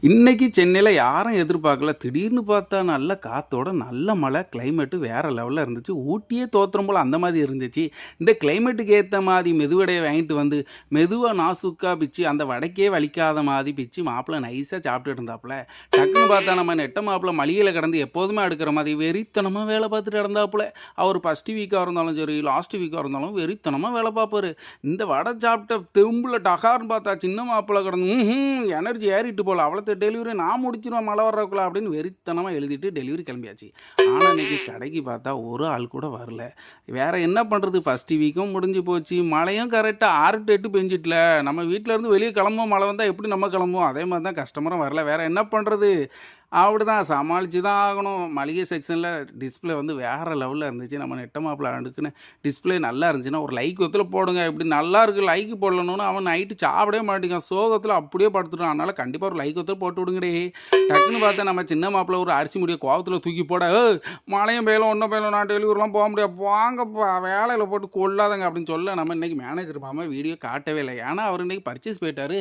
இன்னைக்கு சென்னையில யாரும் எதிர்பார்க்கல. திடீர்னு பார்த்தா நல்ல காத்தோட நல்ல மழை. கிளைமேட்டு வேற லெவல்ல இருந்துச்சு. ஊட்டியே தோத்துரும் போல அந்த மாதிரி இருந்துச்சு. இந்த கிளைமேட்டுக்கு ஏத்த மாதிரி மெதுவடைய வாங்கிட்டு வந்து, மெதுவா நாசூக்கா பிச்சு, அந்த வடைக்கே வலிக்காத மாதிரி பிச்சு மாப்பிள நைஸா சாப்பிட்டுட்டு இருந்தாப்புல. டக்குன்னு பார்த்தா நம்ம நெட்ட மாப்பிள மளிகையில கடந்து எப்போதுமே அடுக்கிற மாதிரி வெறித்தனமா வேலை பார்த்துட்டு இருந்தாப்புல. அவர் ஃபர்ஸ்ட் வீக்கா இருந்தாலும் சரி, லாஸ்ட் வீக்கா இருந்தாலும் வெறித்தனமா வேலை பார்ப்பாரு. இந்த வடை சாப்பிட்ட தெம்புல டகார்னு பார்த்தா சின்ன மாப்பிள கடந்து எனர்ஜி ஏறிட்டு போல. அவ்வளோ டெலிவரி நான் முடிச்சிருவேன் மழை வர்றதுக்குள்ள அப்படின்னு வெறித்தனமாக எழுதிட்டு டெலிவரி கிளம்பியாச்சு. ஆனால் இன்னைக்கு கடைக்கு பார்த்தா ஒரு ஆள் கூட வரல. வேற என்ன பண்ணுறது, ஃபஸ்ட்டு வீக்கும் முடிஞ்சு போச்சு. மழையும் கரெக்டாக 6 to 8 பெஞ்சிட்டல. நம்ம வீட்டில் இருந்து வெளியே கிளம்புவோம், மழை வந்தால் எப்படி நம்ம கிளம்புவோம், அதே மாதிரி தான் கஸ்டமரும் வரல. வேற என்ன பண்ணுறது, அப்படிதான் சமாளித்து தான் ஆகணும். மளிகை செக்ஷனில் டிஸ்பிளே வந்து வேறு லெவலில் இருந்துச்சு. நம்ம நெட்ட மாப்பிள அடுக்குன்னு டிஸ்பிளே நல்லா இருந்துச்சுன்னா ஒரு லைக் ஒத்துல போடுங்க. இப்படி நல்லா இருக்குது லைக் போடலன்னு அவன் நைட்டு சாப்பிடவே மாட்டேங்கான். சோகத்தில் அப்படியே படுத்துட்டான். அதனால் கண்டிப்பாக ஒரு லைக் ஒத்துல போட்டு விடுங்கடே. டக்குன்னு பார்த்தா நம்ம சின்ன மாப்பிள ஒரு அரிசி முடிய கோவத்தில் தூக்கி போட, மழையும் பெய்யலும் ஒன்றும் பெய்யலும், நான் டெலிவரிலாம் போக முடியாது, வாங்கப்பா வேலையில் போட்டு கொள்ளாதங்க அப்படின்னு சொல்ல நம்ம இன்றைக்கி மேனேஜர் மாமா வீடியோ காட்டவே இல்லை. ஏன்னா அவர் இன்றைக்கி பர்ச்சேஸ் போயிட்டார்,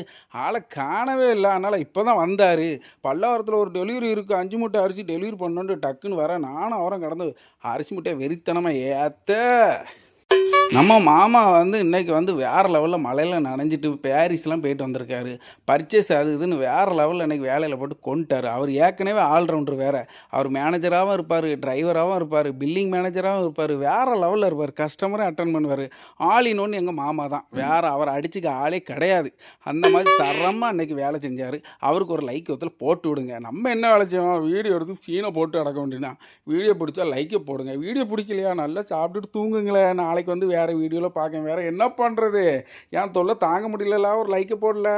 ஆளை காணவே இல்லை. அதனால் இப்போ தான் வந்தார். பல்லாவரத்தில் ஒரு டெலிவரி இருக்குது, 5 மூட்டை அரிசி டெலிவரி பண்ணோன்ட்டு டக்குன்னு வர நானும் அவரும் கடந்து அரிசி மூட்டை வெறித்தனமாக ஏற்ற நம்ம மாமா வந்து இன்றைக்கி வந்து வேறு லெவலில் மழையில் நனைஞ்சிட்டு பாரிஸ்லாம் போயிட்டு வந்திருக்காரு. பர்ச்சேஸ் அது இதுன்னு வேறு லெவலில் இன்றைக்கி வேலையில் போட்டு கொண்டுட்டார். அவர் ஏற்கனவே ஆல்ரவுண்டர் வேறு. அவர் மேனேஜராகவும் இருப்பார், டிரைவராகவும் இருப்பார், பில்லிங் மேனேஜராகவும் இருப்பார், வேறு லெவலில் இருப்பார். கஸ்டமரும் அட்டன் பண்ணுவார். ஆல் இன் ஒன் எங்கள் மாமா தான். வேறு அவரை அடிச்சுக்க ஆளே கிடையாது. அந்த மாதிரி தரமாக இன்றைக்கி வேலை செஞ்சார். அவருக்கு ஒரு லைக் ஒருத்தர் போட்டு விடுங்க. நம்ம என்ன வேலை செய்வோம், வீடியோ எடுத்து சீனை போட்டு அடக்க வேண்டியதான். வீடியோ பிடிச்சா லைக்கை போடுங்க. வீடியோ பிடிக்கலையா நல்லா சாப்பிட்டுட்டு தூங்குங்களேன். நாளைக்கு வந்து வேறு வீடியோவில் பார்க்க. வேறு என்ன பண்ணுறது, என் தொல்லை தாங்க முடியல, ஒரு லைக்கை போடல.